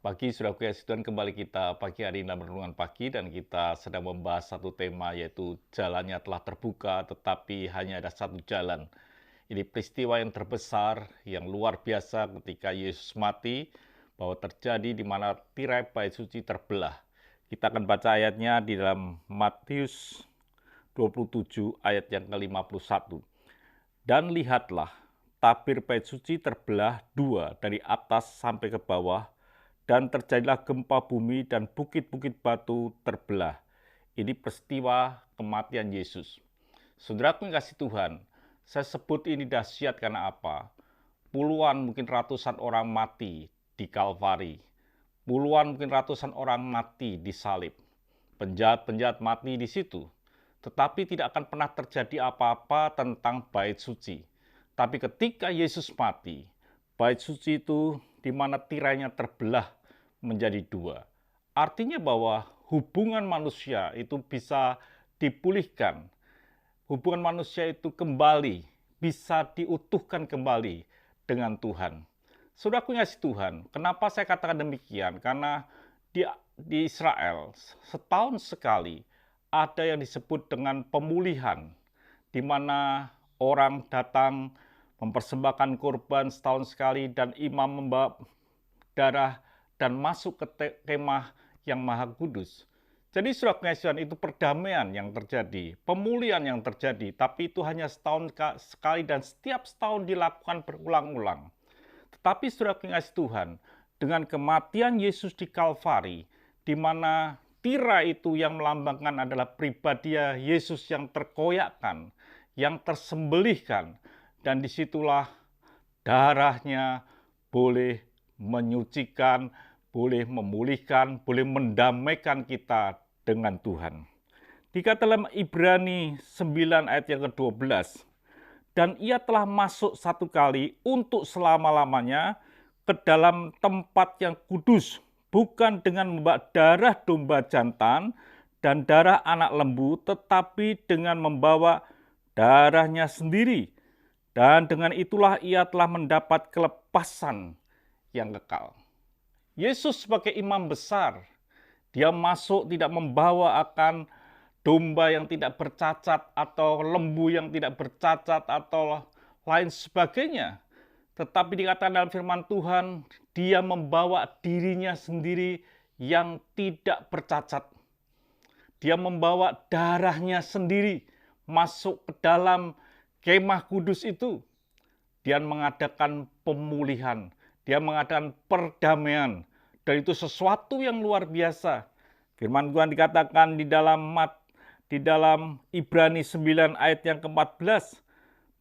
Pagi sudah kasih Tuhan, kembali kita pagi hari ini dalam renungan pagi dan kita sedang membahas satu tema, yaitu jalannya telah terbuka tetapi hanya ada satu jalan. Ini peristiwa yang terbesar, yang luar biasa ketika Yesus mati, bahwa terjadi di mana tirai bait suci terbelah. Kita akan baca ayatnya di dalam Matius 27 ayat yang ke-51. Dan lihatlah, tabir bait suci terbelah dua dari atas sampai ke bawah, dan terjadilah gempa bumi dan bukit-bukit batu terbelah. Ini peristiwa kematian Yesus. Saudaraku yang kasih Tuhan, saya sebut ini dahsyat karena apa? Puluhan, mungkin ratusan orang mati di Kalvari. Puluhan, mungkin ratusan orang mati di salib. Penjahat-penjahat mati di situ. Tetapi tidak akan pernah terjadi apa-apa tentang bait suci. Tapi ketika Yesus mati, bait suci itu di mana tirainya terbelah menjadi dua. Artinya bahwa hubungan manusia itu bisa dipulihkan. Hubungan manusia itu kembali, bisa diutuhkan kembali dengan Tuhan. Saudaraku yang kasih Tuhan, kenapa saya katakan demikian? Karena di Israel setahun sekali ada yang disebut dengan pemulihan, di mana orang datang mempersembahkan korban setahun sekali dan imam membawa darah dan masuk ke kemah yang maha kudus. Jadi saudara pengajian itu perdamaian yang terjadi, pemulihan yang terjadi, tapi itu hanya setahun sekali dan setiap setahun dilakukan berulang-ulang. Tetapi saudara pengasih Tuhan, dengan kematian Yesus di Kalvari, di mana tirai itu yang melambangkan adalah pribadi Yesus yang terkoyakkan, yang tersembelihkan, dan disitulah darahnya boleh menyucikan, boleh memulihkan, boleh mendamaikan kita dengan Tuhan. Dikatakan dalam Ibrani 9 ayat yang ke-12, dan ia telah masuk satu kali untuk selama-lamanya ke dalam tempat yang kudus, bukan dengan membawa darah domba jantan dan darah anak lembu, tetapi dengan membawa darahnya sendiri. Dan dengan itulah ia telah mendapat kelepasan yang kekal. Yesus sebagai imam besar, dia masuk tidak membawa akan domba yang tidak bercacat atau lembu yang tidak bercacat atau lain sebagainya. Tetapi dikatakan dalam firman Tuhan, dia membawa dirinya sendiri yang tidak bercacat. Dia membawa darahnya sendiri masuk ke dalam kemah kudus itu. Dia mengadakan pemulihan, dia mengadakan perdamaian, dan itu sesuatu yang luar biasa. Firman Tuhan dikatakan di dalam Ibrani 9 ayat yang ke-14,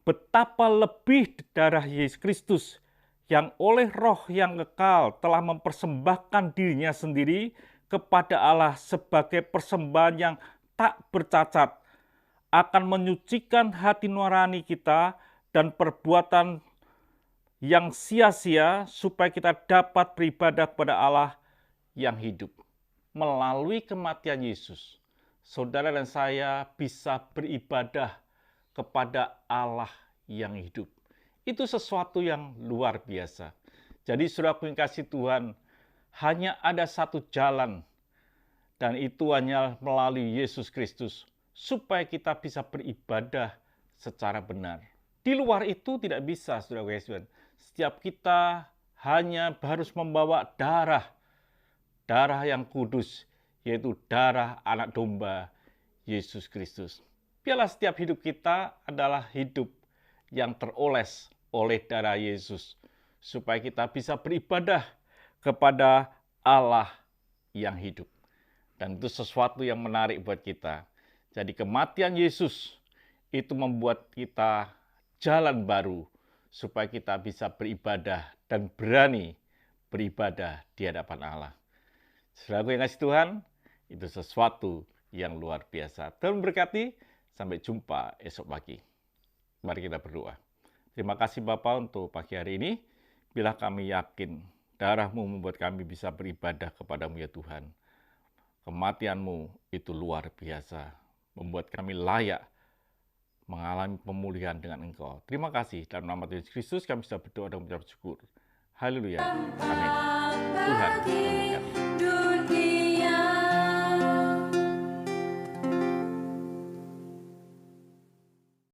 betapa lebih darah Yesus Kristus yang oleh roh yang kekal telah mempersembahkan dirinya sendiri kepada Allah sebagai persembahan yang tak bercacat, akan menyucikan hati nurani kita dan perbuatan yang sia-sia supaya kita dapat beribadah kepada Allah yang hidup. Melalui kematian Yesus, saudara dan saya bisa beribadah kepada Allah yang hidup. Itu sesuatu yang luar biasa. Jadi saudaraku yang kasih Tuhan, hanya ada satu jalan, dan itu hanya melalui Yesus Kristus, supaya kita bisa beribadah secara benar. Di luar itu tidak bisa, saudara Yesus. Setiap kita hanya harus membawa darah yang kudus, yaitu darah anak domba Yesus Kristus. Biarlah setiap hidup kita adalah hidup yang teroles oleh darah Yesus, supaya kita bisa beribadah kepada Allah yang hidup. Dan itu sesuatu yang menarik buat kita. Jadi kematian Yesus itu membuat kita jalan baru, supaya kita bisa beribadah dan berani beribadah di hadapan Allah. Saudaraku yang kasih Tuhan, itu sesuatu yang luar biasa. Tuhan memberkati, sampai jumpa esok pagi. Mari kita berdoa. Terima kasih Bapa untuk pagi hari ini. Bila kami yakin darah-Mu membuat kami bisa beribadah kepadamu ya Tuhan. Kematian-Mu itu luar biasa, membuat kami layak mengalami pemulihan dengan Engkau. Terima kasih, dalam nama Yesus Kristus kami bisa berdoa dan mengucap syukur. Haleluya. Amin. Tuhan memberkati.